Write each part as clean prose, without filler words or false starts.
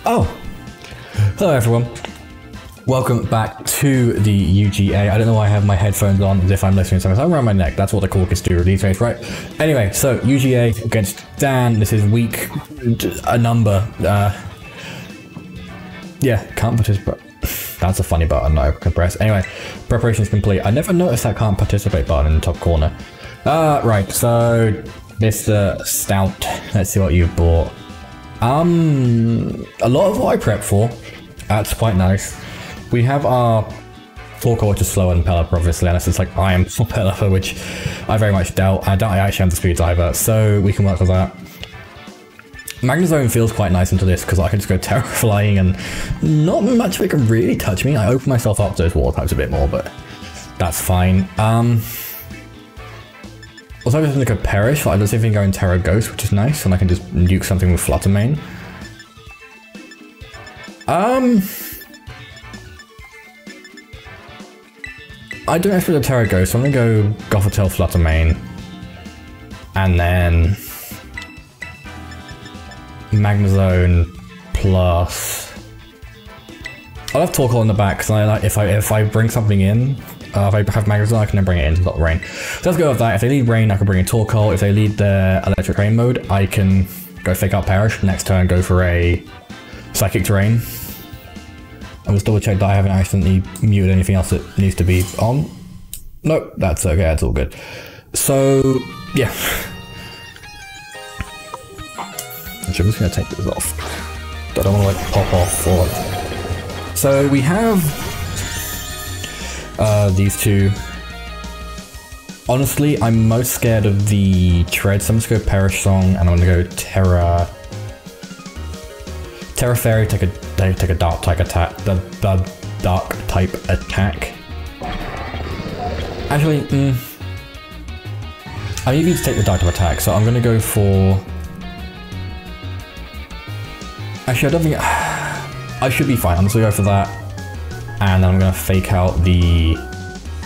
Oh, hello everyone. Welcome back to the UGA. I don't know why I have my headphones on as if I'm listening to something. I'm around my neck. That's what the caucus do these days, right? Anyway, so UGA against Dan. This is week a number. Yeah, can't participate. That's a funny button I can press. Anyway, preparation is complete. I never noticed that can't participate button in the top corner. Right, so Mr. Stout, let's see what you've bought. A lot of what I prepped for. That's quite nice. We have our Torkoal, which is slower than Pelipper, obviously, unless it's like Iron or Pelipper, which I very much doubt. I doubt I actually have the speeds either, so we can work with that. Magnezone feels quite nice into this because I can just go Terra Flying and not much of it can really touch me. I open myself up to those water types a bit more, but that's fine. Also, I was going to go Perish, but I don't see anything going Terra Ghost, which is nice, and I can just nuke something with Flutter Mane. I don't expect a Terra Ghost, so I'm going to go Gothitelle Flutter Mane. And then Magnezone plus... I'll have Torkoal in the back, because if I bring something in, if I have Magnezone, I can then bring it in to stop the rain. So let's go with that. If they lead rain, I can bring in Torkoal. If they lead their electric rain mode, I can go fake out Perish. Next turn, go for a psychic terrain. I'll just double check that I haven't accidentally muted anything else that needs to be on. Nope, that's okay, that's all good. So, yeah. Actually, I'm just going to take this off. I don't want to like pop off or like... So we have these two. Honestly, I'm most scared of the tread, so I'm just going to go Perish Song, and I'm going to go Terra Fairy, take a dark type attack. The dark type attack. Actually, I need you to take the dark type attack, so I'm going to go for. Actually, I don't think I should be fine. I'm just going to go for that, and then I'm going to fake out the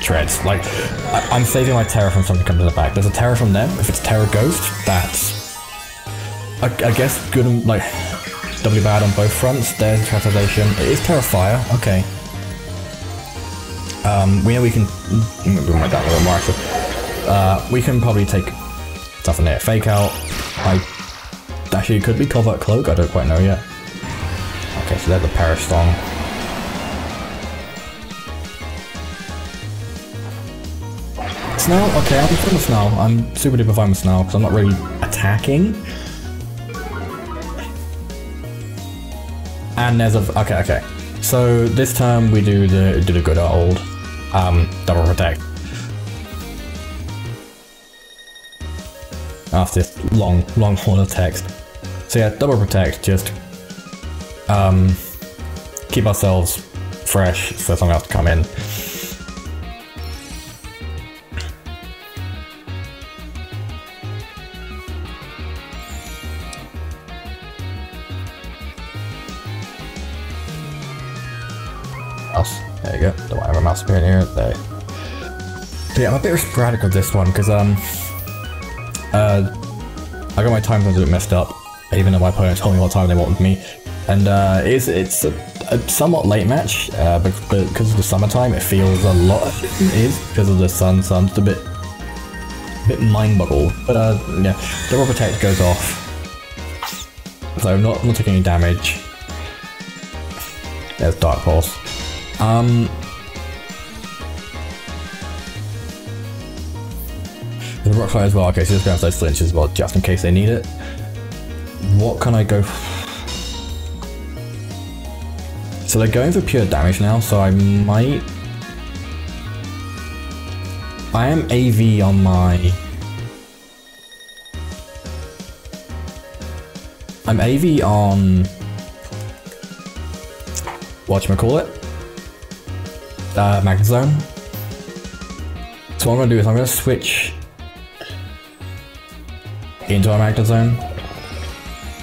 treads. Like, I'm saving my Terra from something to come to the back. There's a Terra from them. If it's Terra Ghost, that's I guess good. Like. Doubly bad on both fronts. There's the translation. It is Terra Fire. Okay. We know we can. We might down a little more actually. We can probably take stuff in there. Fake out. Actually, it could be Covert Cloak. I don't quite know yet. Okay, so there's the Perish Song. Snarl. Okay, I'll be fine with Snarl. I'm super duper fine with Snarl because I'm not really attacking. And there's a okay. So this time we do the good old double protect. After this long horn of text. So yeah, double protect. Just keep ourselves fresh for something else to come in. There you go. Don't have a mouse appearing here. There. But yeah, I'm a bit sporadic with this one because I got my time zones a bit messed up, even though my opponent told me what time they wanted me, and it's a somewhat late match, but because of the summertime, it feels a lot. It is because of the sun, so I'm just a bit mind boggled. But yeah, double protect goes off, so I'm not taking any damage. There's Dark Pulse. The rock slide as well. Okay, so just grab those flinches as well, just in case they need it. What can I go? So they're going for pure damage now, so I might. I am AV on my. I'm AV on. Whatchamacallit? Magnezone. So what I'm going to do is I'm going to switch into our Magnezone,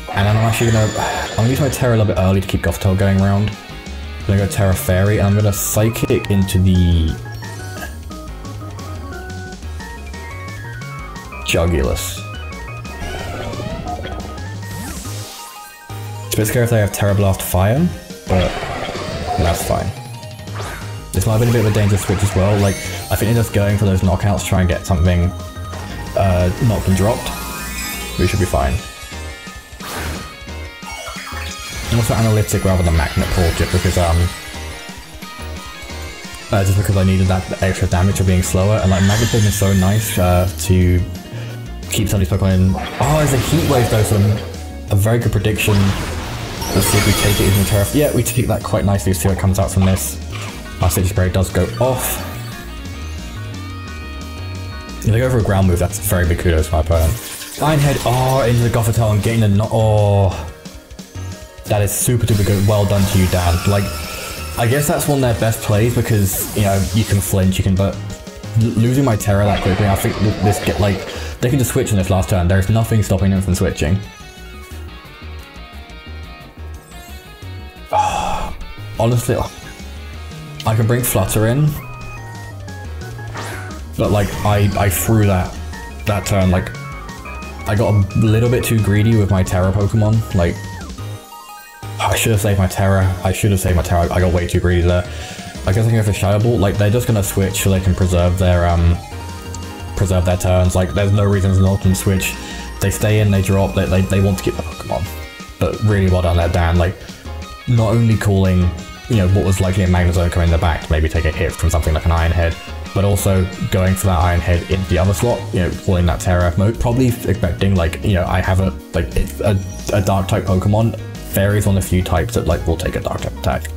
and then I'm actually going to use my Terra a little bit early to keep Gothitelle going around. I'm going to go Terra Fairy, and I'm going to Psychic into the Jugulis. bit scared if they have Terra Blast Fire, but that's fine. This might have been a bit of a dangerous switch as well. Like, I think they're just going for those knockouts, try and get something knocked and dropped. We should be fine. And also analytic rather than magnet pull, just because I needed that extra damage of being slower. And like magnet pull is so nice to keep some of these Pokemon in. Oh, there's a heat wave though, so a very good prediction. Let's see if we take it using Turf. Yeah, we take that quite nicely. See what comes out from this. Our City Spray does go off. If they go for a ground move, that's very big kudos to my opponent. Iron Head, oh, into the Gothitelle and getting the oh. That is super duper good. Well done to you, Dan. Like, I guess that's one of their best plays because, you know, you can flinch, you can, but losing my Terra that quickly, I think this get like, they can just switch in this last turn. There's nothing stopping them from switching. Honestly, I can bring Flutter in, but like I threw that turn. Like I got a little bit too greedy with my Terra Pokemon. Like I should have saved my Terra. I got way too greedy there. I guess I can go for Shadow Ball. Like they're just gonna switch so they can preserve their turns. Like there's no reason to not them switch. They stay in, they drop. They want to keep the Pokemon. But really well done there, Dan. Like not only calling, you know, what was likely a Magnezone coming in the back to maybe take a hit from something like an Iron Head, but also going for that Iron Head in the other slot, you know, calling that Terra, probably expecting, like, you know, I have a Dark type Pokemon, varies on a few types that, like, will take a Dark type attack.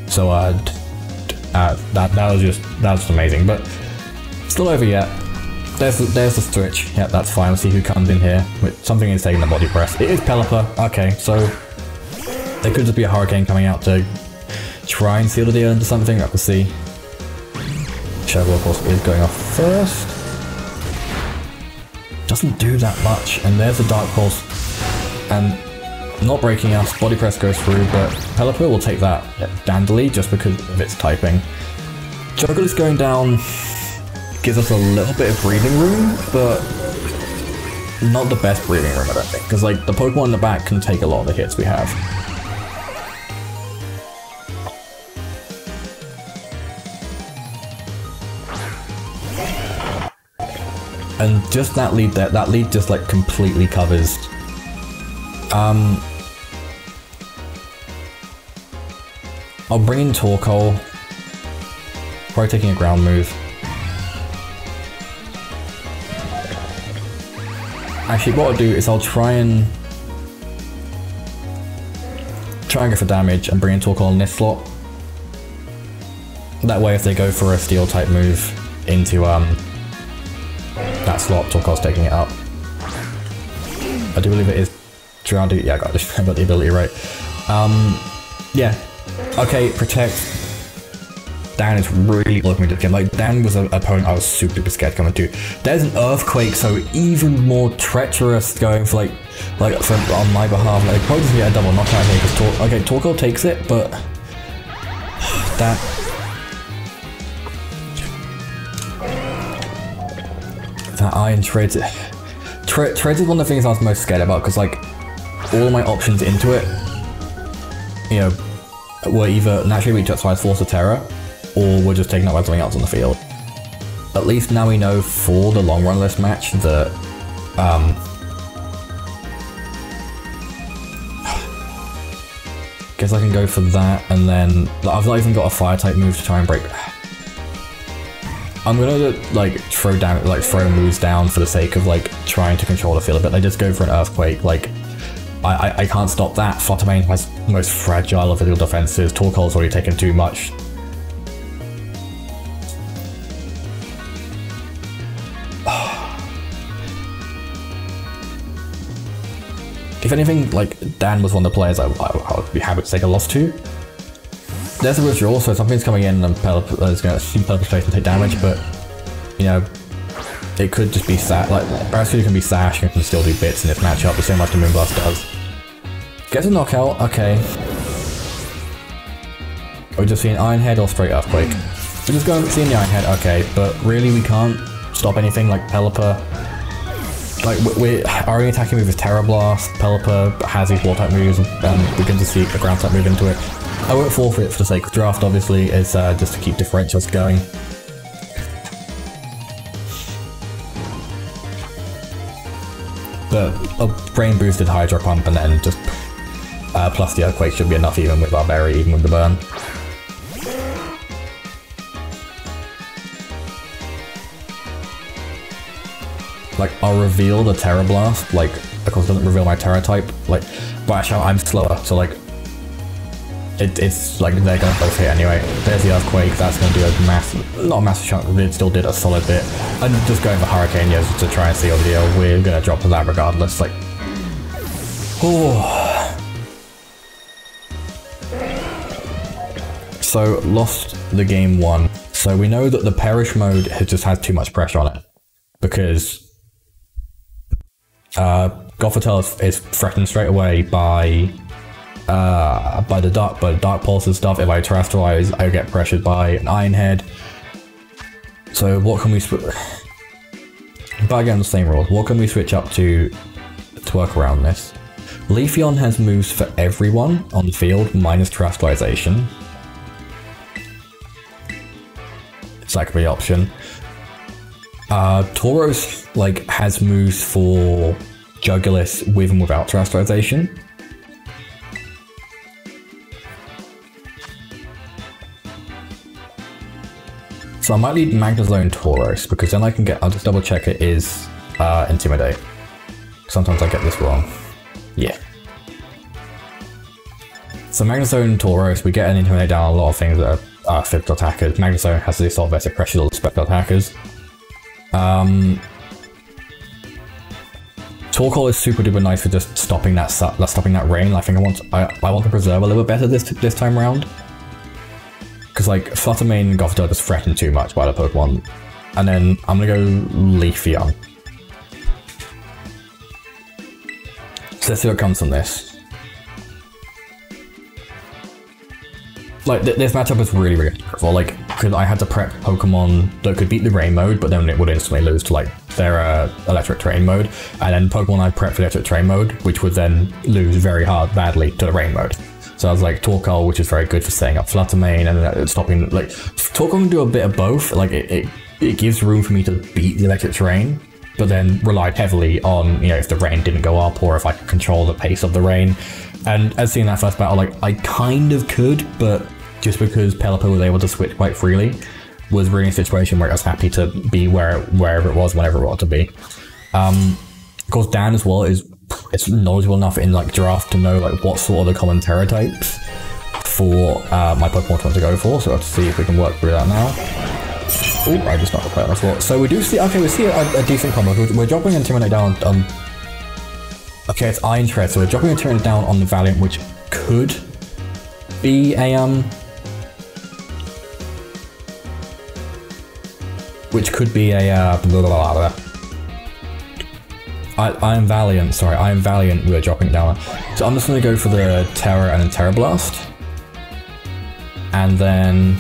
So, that was just amazing, but still over yet. There's the switch. Yeah, that's fine. We'll see who comes in here with something insane in the body press. It is Pelipper. Okay, so there could just be a Hurricane coming out to try and seal the deal into something. We'll see. Shadow Ball, of course, is going off first. Doesn't do that much, and there's a Dark Pulse, and not breaking us. Body Press goes through, but Pelipper will take that dandily just because of its typing. Juggle is going down. Gives us a little bit of breathing room, but not the best breathing room, I don't think, because like the Pokemon in the back can take a lot of the hits we have. And just that lead there, that lead just like completely covers. I'll bring in Torkoal. Probably taking a ground move. Actually, what I'll do is I'll try and go for damage and bring in Torkoal in this slot. That way, if they go for a Steel type move into that slot, Torkoal's taking it up. I do believe it is Drowned. Yeah, I got the ability right. Yeah. Okay, Protect. Dan is really looking at this game. Like, Dan was an opponent I was super scared coming to. There's an Earthquake, so even more treacherous going for like on my behalf. Like, probably just get a double knockout here because Torkoal takes it, but that Iron Treads. Treads is one of the things I was most scared about because like all of my options into it, you know, were either naturally reach outside Force of Terror, or we're just taken up by something else on the field. At least now we know for the long run of this match that guess I can go for that, and then I've not even got a Fire type move to try and break. I'm gonna like throw moves down for the sake of like trying to control the field a bit. They just go for an Earthquake. Like I can't stop that. Fluttermane has the most fragile of physical defenses. Torkoal's already taken too much. If anything, like, Dan was one of the players I would be happy to take a loss to. There's a withdrawal, so something's coming in and Pelipper is going to see Pelipper's face and take damage, but, you know, it could just be Sash. Like, Barraskewda can be Sash and can still do bits in this matchup, the same like the Moonblast does. Gets a knockout, okay. Are we just seeing Iron Head or straight Earthquake? We're just going to see the Iron Head, okay, but really we can't stop anything like Pelipper Like, our only attacking move is Terra Blast. Pelipper has these Water type moves, and we can just see a Ground type move into it. I won't forfeit for the sake of draft, obviously. It's just to keep differentials going. But a brain boosted Hydro Pump and then just plus the Earthquake should be enough even with our Berry, even with the burn. Like, I'll reveal the Terra Blast, like, of course it doesn't reveal my Terra type, like, but actually I'm slower, so like, it's like they're gonna both hit anyway. There's the Earthquake, that's gonna do a massive, not a massive chunk, but it still did a solid bit. I'm just going for Arcanines to try and seal the deal. We're gonna drop to that regardless, like, oh. So, lost the game 1. So we know that the Perish mode just has too much pressure on it, because Gothitelle is threatened straight away by the Dark Pulse and stuff. If I Terrestrialize, I get pressured by an Iron Head. So what can we but again, the same rules. What can we switch up to work around this? Leafeon has moves for everyone on the field, minus Terrestrialization. So that could be an option. Tauros, like, has moves for Jugulis with and without Terrestrialization. So I might lead Magnezone Tauros, because then I can get, I'll just double check it is Intimidate. Sometimes I get this wrong. Yeah. So Magnezone Tauros, we get an Intimidate down a lot of things that are physical attackers. Magnezone has this sort of better pressure on spectral attackers. Torkoal is super duper nice for just stopping that rain. I think I want to preserve a little bit better this time around. Because like Fluttermane and Gothitelle just threatened too much by the Pokemon. And then I'm gonna go Leafeon. So let's see what comes from this. Like, this matchup is really, really difficult. Like, because I had to prep Pokemon that could beat the Rain mode, but then it would instantly lose to, like, their Electric Terrain mode. And then Pokemon I prepped for Electric Terrain mode, which would then lose very badly to the Rain mode. So I was like, Torkoal, which is very good for setting up Fluttermane, and then stopping, like, Torkoal can do a bit of both. Like, it gives room for me to beat the Electric Terrain, but then relied heavily on, you know, if the rain didn't go up or if I could control the pace of the rain. And as seen in that first battle, like, I kind of could, but just because Pelipper was able to switch quite freely, was really in a situation where I was happy to be wherever it was, whenever it wanted to be. Of course, Dan as well is knowledgeable enough in like draft to know like what sort of the common Terra types for my Pokemon to want to go for. So let's see if we can work through that now. Oh, I just knocked the play on the floor. So we do see, okay, we see a decent combo. We're dropping Intimidate down on, okay, it's Iron Tread, so we're dropping Intimidate down on the Valiant, which could be a, blah, blah, blah, blah. I am Valiant, we're dropping it down. So I'm just gonna go for the Terra and then Terra Blast. And then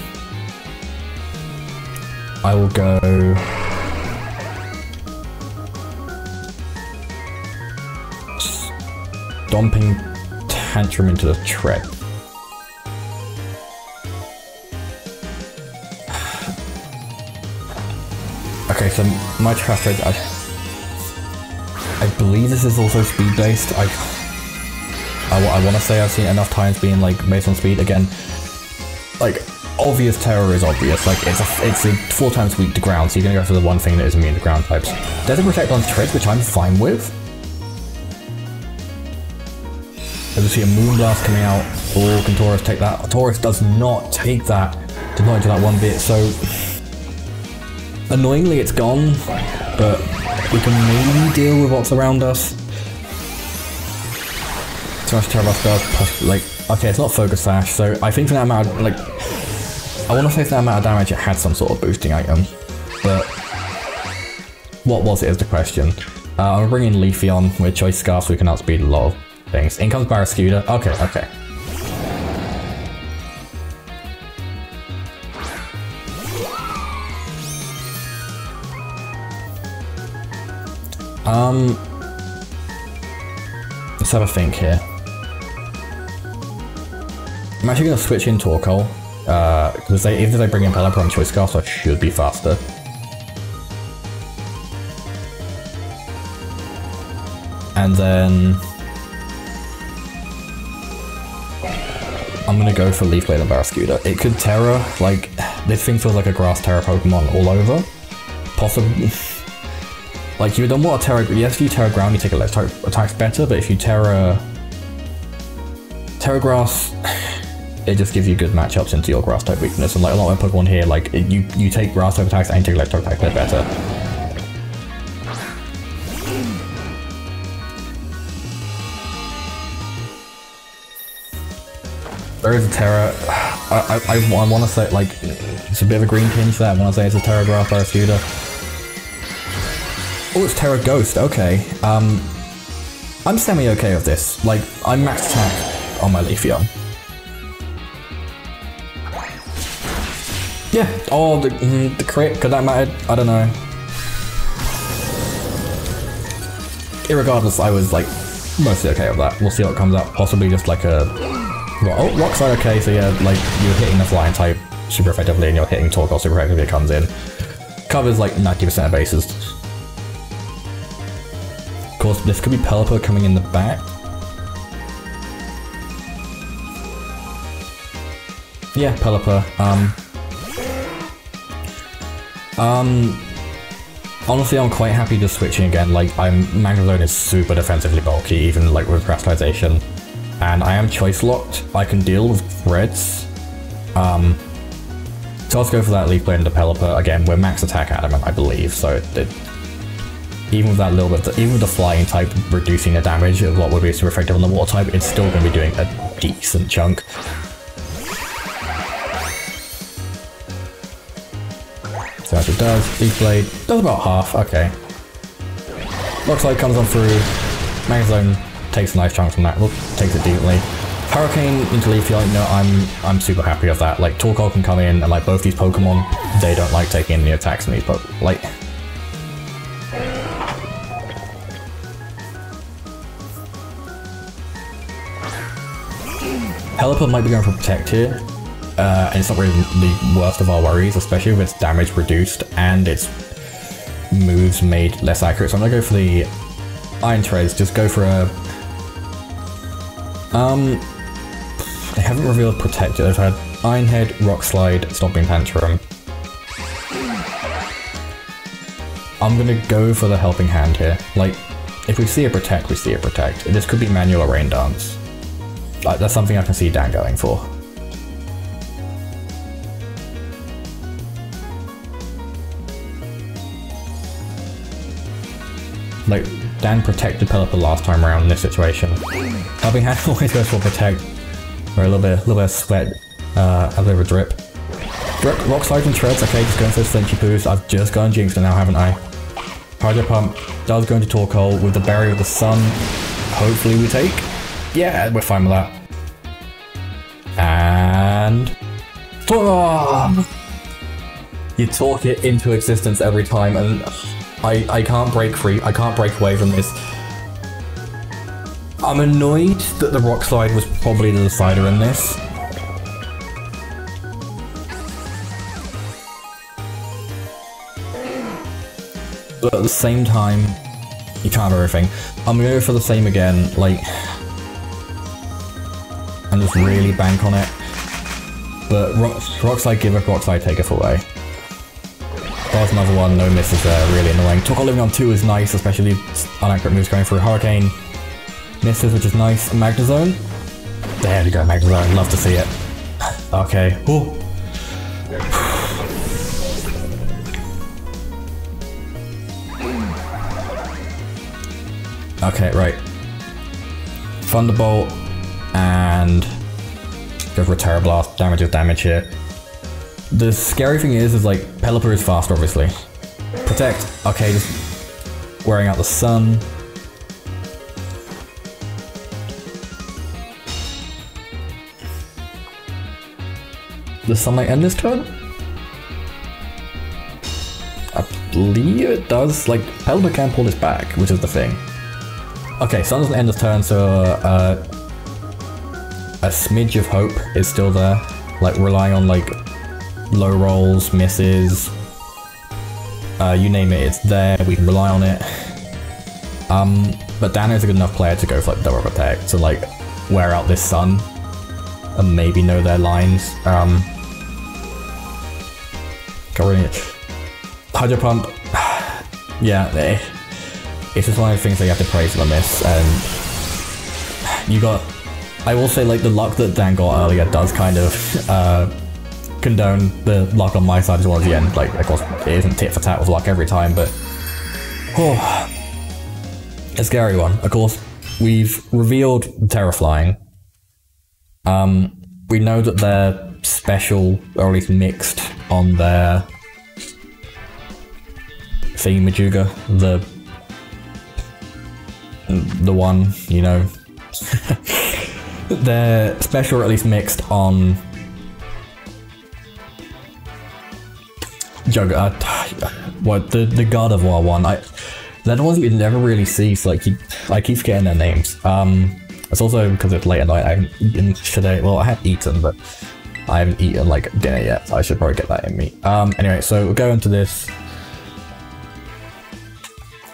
I will go Stomping Tantrum into the Tread. Okay, so my Trust Rate, I believe this is also speed based. I want to say I've seen enough times being like based on speed. Again, like obvious Terror is obvious. Like it's a 4 times weak to ground, so you're gonna go for the one thing that is immune to ground types. There's a Protect on Tread, which I'm fine with. As you see a Moonblast coming out. Oh, can Tauros take that? Tauros does not take that. Does not into that one bit. So annoyingly, it's gone, but we can maybe deal with what's around us. So much Terra Blast, like, okay, it's not Focus Sash, so I think for that amount of, like, I want to say for that amount of damage it had some sort of boosting item, but what was it is the question. I'm bringing Leafeon with Choice Scarf so we can outspeed a lot of things. In comes Barraskewda. Okay. Let's have a think here. I'm actually going to switch in Torkoal, because if they bring in Pelipper on Choice Scarf, so I should be faster. And then I'm going to go for Leaf Blade and Barraskewda. It could Terra, like, this thing feels like a Grass Terra Pokemon all over. Possibly. Like, you don't want a Terra, yes, if you Terra Ground, you take electric attacks better, but if you Terra Grass, it just gives you good matchups into your Grass type weakness, and like a lot of my Pokemon here, like, you take Grass type attacks and you take electric attacks, they're better. There is a Terra, I want to say, like, it's a bit of a green tinge there, I want to say it's a Terra Grass Barraskewda. Oh, it's Terra Ghost, okay. I'm semi-okay with this. Like, I'm max attack on my Leafeon. Yeah, oh, the crit, could that matter? I don't know. Irregardless, I was, like, mostly okay with that. We'll see what comes out. Possibly just like a... Oh, Rock Slide, okay, so yeah, like, you're hitting the Flying type super effectively and you're hitting Torkoal super effectively, it comes in. Covers, like, 90% of bases. Of course, this could be Pelipper coming in the back. Yeah, Pelipper. Honestly, I'm quite happy just switching again. Like, Magnezone is super defensively bulky, even like with Crystallization. And I am choice locked. I can deal with threads. So let's go for that Leaf Blade into Pelipper. Again, we're max attack adamant, I believe, so even with that little bit, even with the flying type reducing the damage of what would be super effective on the water type, it's still going to be doing a decent chunk. So as it does, Leaf Blade does about half, okay. Rock Slide comes on through, Magnezone takes a nice chunk from that, takes it deeply. Hurricane into Leafeon, you know, I'm super happy with that. Like, Torkoal can come in, and like both these Pokemon, they don't like taking the attacks in these Pokemon. Like, Pelipper might be going for Protect here, and it's not really the worst of our worries, especially with its damage reduced and its moves made less accurate. So I'm gonna go for the Iron Treads, just go for a... they haven't revealed Protect yet. They've had Iron Head, Rock Slide, Stomping Tantrum. I'm gonna go for the Helping Hand here. Like, if we see a Protect, we see a Protect. This could be Manual or Rain Dance. Like, that's something I can see Dan going for. Like, Dan protected Pelipper last time around in this situation. Helping Hand always goes for Protect, or a little bit of sweat, a bit of a drip. Rock Slide and Treads, okay, just going for the Flinchy Poos. I've just gone Jinxed now, haven't I? Hydro Pump does go into Torkoal with the Barrier of the Sun. Hopefully we take. Yeah, we're fine with that. And... Oh! You talk it into existence every time, and I can't break free. I can't break away from this. I'm annoyed that the Rock Slide was probably the decider in this. But at the same time, you can't have everything. I'm gonna go for the same again, like, and just really bank on it. But Rock Slide giveth, Rock Slide taketh away. There's another one, no misses there, really annoying. Torkoal living on 2 is nice, especially inaccurate moves going through. Hurricane misses, which is nice. Magnezone. There we go, Magnezone, love to see it. Okay. Ooh. Okay, right. Thunderbolt and go for a Terra Blast. Damage is damage here. The scary thing is like Pelipper is fast, obviously. Protect. Okay, just wearing out the sun. Does Sunlight end this turn? believe it does. Like, Pelipper can pull this back, which is the thing. Okay, Sun doesn't end the turn, so a smidge of hope is still there. Like, relying on, like, low rolls, misses. You name it, it's there, we can rely on it. But Dan is a good enough player to go for, like, double protect, to, like, wear out this Sun. And maybe know their lines. Hydro Pump, yeah, it's just one of the things that you have to praise for the miss, and you got, I will say, like, the luck that Dan got earlier does kind of condone the luck on my side as well at the end. Like, of course, it isn't tit for tat with luck every time, but a scary one. Of course, we've revealed Terra Flying. We know that they're special, or at least mixed, on their thingamajigger, the one, you know. They're special, or at least mixed, on what, the God of War one. They're the ones you never really see, so, like, I keep forgetting their names. It's also because it's late at night. I haven't eaten today. Well, I have eaten, but I haven't eaten, like, dinner yet, so I should probably get that in me. Anyway, so we'll go into this.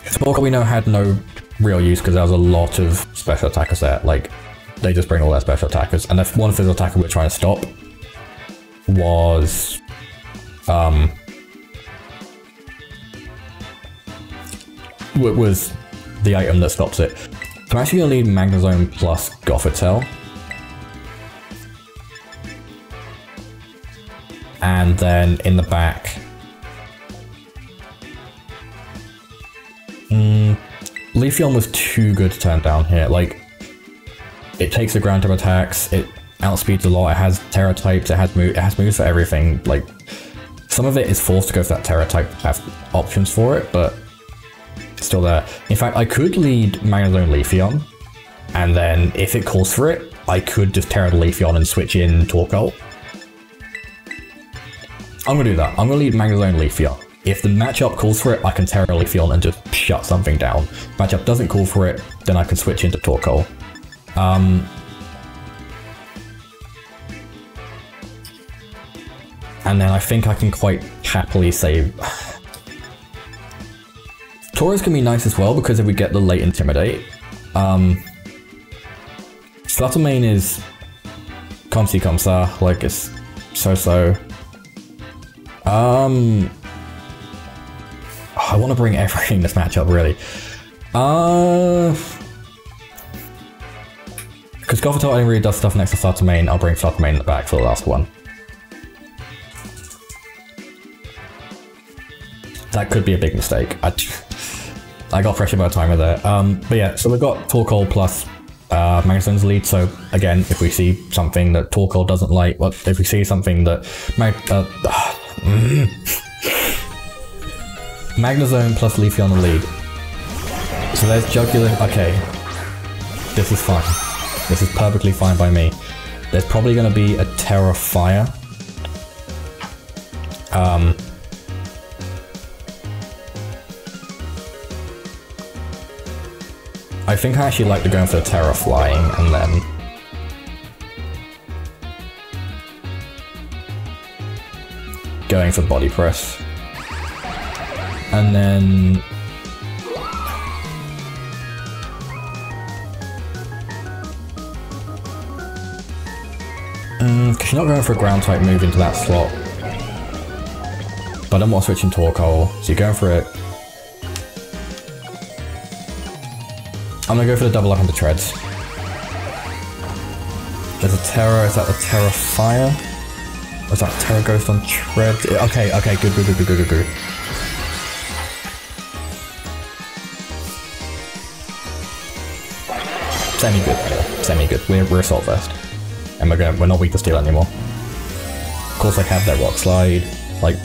Stalker we know had no real use because there was a lot of special attackers there. Like, they just bring all their special attackers, and the one physical attacker we're trying to stop was the item that stops it. I'm actually going to lead Magnezone plus Gothitelle. And then in the back... Leafeon was too good to turn down here. Like, it takes the ground type attacks, it outspeeds a lot, it has Terra types, it has moves for everything. Like, some of it is forced to go for that Terra type, have options for it, but still there. In fact, I could lead Magnezone Leafeon, and then if it calls for it, I could just Terra the Leafeon and switch in Torkoal. I'm gonna do that. I'm gonna lead Magnezone Leafeon. If the matchup calls for it, I can Terra Leafeon and just shut something down. If the matchup doesn't call for it, then I can switch into Torkoal. And then I think I can quite happily save... Tauros can be nice as well, because if we get the late Intimidate. Fluttermane is... Comme ci, comme ça, like, it's so-so. I want to bring everything in this matchup, really. Because Gothitelle only really does stuff next to Fluttermane, I'll bring Fluttermane in the back for the last one. That could be a big mistake. I got pressured by the timer there. But yeah, so we've got Torkoal plus Magnezone's lead, so again, if we see something that Torkoal doesn't like, well, if we see something that Magnezone plus Leafeon the lead. So there's Jugular. Okay, this is fine. This is perfectly fine by me. There's probably going to be a Terra Fire. I think I actually like to go for the Terra Flying and then going for Body Press. And then because you're not going for a ground type move into that slot. But I don't want to switch in Torkoal, so you're going for it. I'm gonna go for the double up into Treads. There's a Terra, is that the Terra Fire? Or is that Terra Ghost on Treads? Okay, good. Semi-good. We're Assault Vest. And we're not weak to Steel anymore. Of course I have that Rock Slide, like,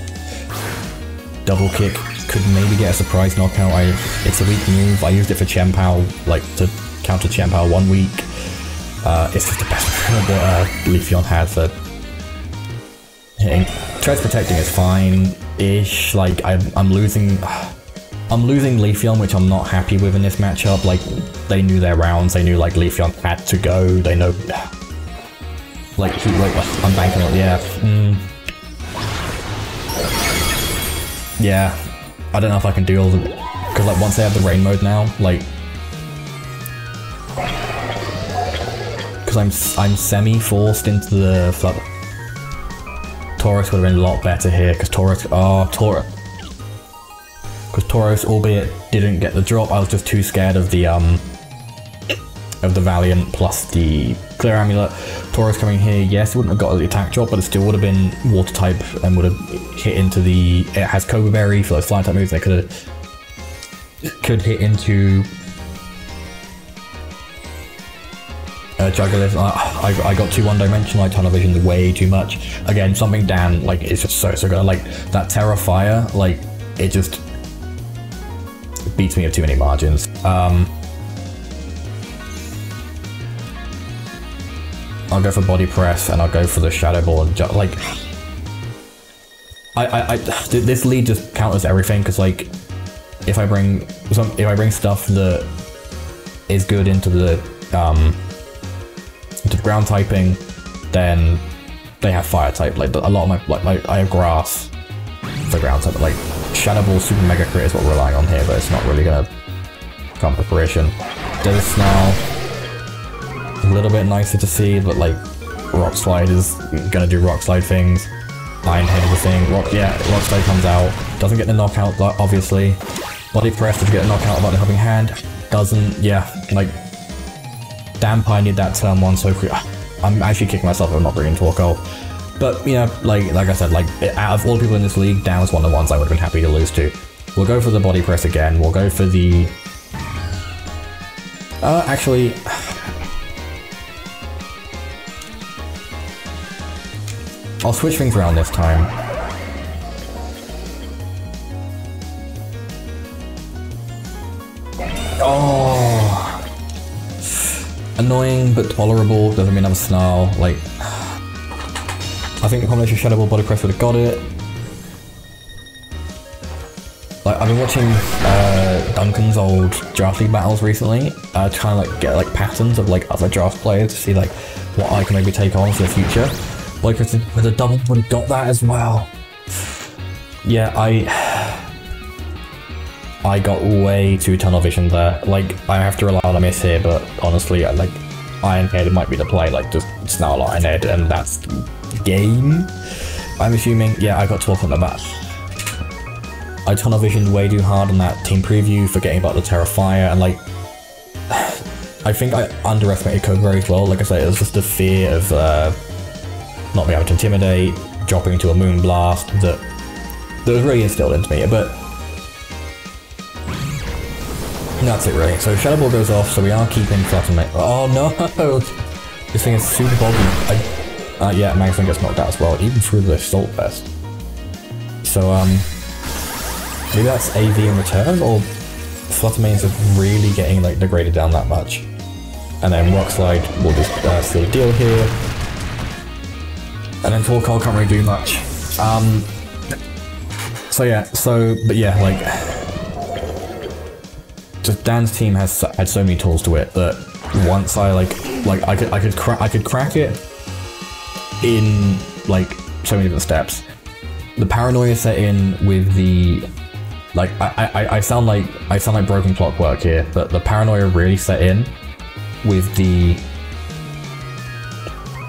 Double Kick, could maybe get a surprise knockout. It's a weak move, I used it for Chien-Pao, like, to counter Chien-Pao 1 week. It's just the best move that Leafeon had for hitting. Treads protecting is fine. ish. Like I'm losing Leafeon, which I'm not happy with in this matchup. Like they knew their rounds, they knew like Leafeon had to go. They know like I'm banking on yeah. I don't know if I can do all the because like once they have the rain mode now, like because I'm semi forced into the flood. Tauros would have been a lot better here because Tauros, albeit didn't get the drop, I was just too scared of the Valiant plus the Clear Amulet. Tauros coming here, yes, it wouldn't have got the attack drop, but it still would have been Water type and would have hit into the. It has Cobra Berry for those flying type moves. They could hit into Juggler. I got too one-dimensional. I tunnel visioned way too much. Again, something Dan like it's just so good. Like that Terra Fire, like it just beats me of too many margins. I'll go for body press and I'll go for the shadow ball. Like this lead just counters everything because like if I bring stuff that is good into the ground typing, then they have fire type. Like a lot of my I have grass for ground type, but like shadow ball super mega crit is what we're relying on here, but it's not really gonna come to fruition. Desert Snarl, a little bit nicer to see, but like Rock Slide is gonna do Rock Slide things. Iron Head is the thing. Rock Slide comes out, doesn't get the knockout obviously. Body Press doesn't get a knockout about the helping hand. Doesn't, like damn pioneered that turn one so quick. I'm actually kicking myself for not bringing Torkoal. But you know, like I said, like out of all the people in this league, Dan was one of the ones I would have been happy to lose to. We'll go for the body press again. We'll go for the. Actually, I'll switch things around this time. Oh, annoying but tolerable. Doesn't mean I'm a Snarl. Like. I think the combination of Shadow Ball, Body Press would have got it. Like I've been watching Duncan's old draft league battles recently, to kind of like get like patterns of like other draft players to see like what I can maybe take on for the future. Like with a double would have got that as well. Yeah, I got way too tunnel vision there. Like I have to rely on a miss here, but honestly, like Iron Head might be the play. Like just Snarl Iron Head, and that's game. I'm assuming, yeah, I got talk on the bat. I tunnel visioned way too hard on that team preview, forgetting about the Terra Fire, and like, I think I underestimated Cobra as well. Like I said, it was just the fear of not being able to intimidate, dropping into a Moonblast that was really instilled into me, but that's it really. So Shadow Ball goes off, so we are keeping Fluttermate. Oh no! This thing is super boggy. Yeah, Magazine gets knocked out as well, even through the Assault Vest. So, maybe that's AV in return, or Fluttermane's just really getting, like, degraded down that much. And then Rock Slide will just seal the deal here. And then Torkoal can't really do much. But yeah, like... Just Dan's team had so many tools to it that once I, I could crack it in like so many different steps. The paranoia set in with the like I sound like broken clockwork here, but the paranoia really set in with the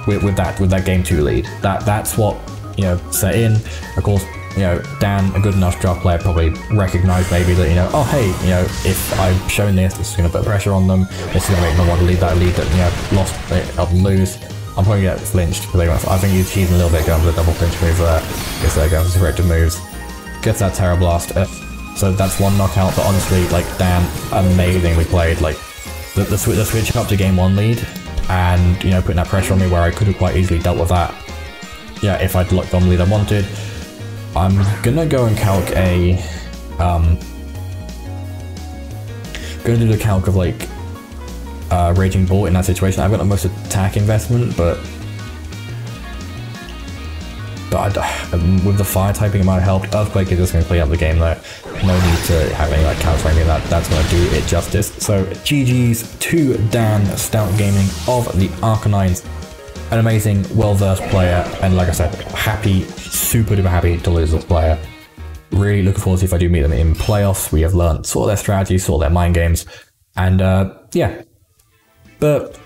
with that game 2 lead. That's what, you know, set in. Of course, you know, Dan, a good enough draft player, probably recognized maybe that, you know, oh hey, you know, if I've shown this is going to put pressure on them. This is going to make them want to lead that lead that, you know, lost, help them lose. I'm probably going to get flinched, because I think he's cheating a little bit going for the double flinch move there. Gets there, goes for corrective moves. Gets that Terra Blast. So that's one knockout, but honestly, like, Dan, amazingly played. Like, the switch up to game 1 lead, and, you know, putting that pressure on me where I could have quite easily dealt with that. Yeah, if I'd locked on the lead I wanted. I'm gonna go and calc a, gonna do the calc of, like, Raging Bull in that situation. I've got the most attack investment, but but with the fire typing it might have helped. Earthquake is just going to clean up the game though. No need to have any like counter or anything of that. That's going to do it justice. So GG's to Dan Stout Gaming of the Arcanines. An amazing, well-versed player, and like I said, happy, super duper happy to lose this player. Really looking forward to if I do meet them in playoffs. We have learned sort of their strategies, sort of their mind games, and yeah. But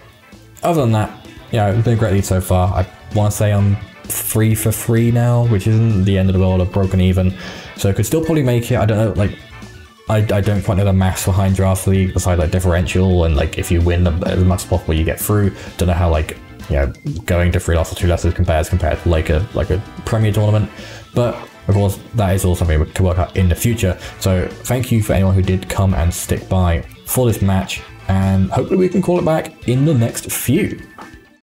other than that, yeah, it's been a great lead so far. I want to say I'm 3 for 3 now, which isn't the end of the world. I've broken even, so I could still probably make it. I don't know, like, I don't quite know the maths behind Draft League, besides like differential, and like if you win as much as possible, you get through. Don't know how like, you know, going to 3 losses, 2 losses compared to like a Premier tournament, but of course that is all something we could work out in the future. So thank you for anyone who did come and stick by for this match, and hopefully we can call it back in the next few.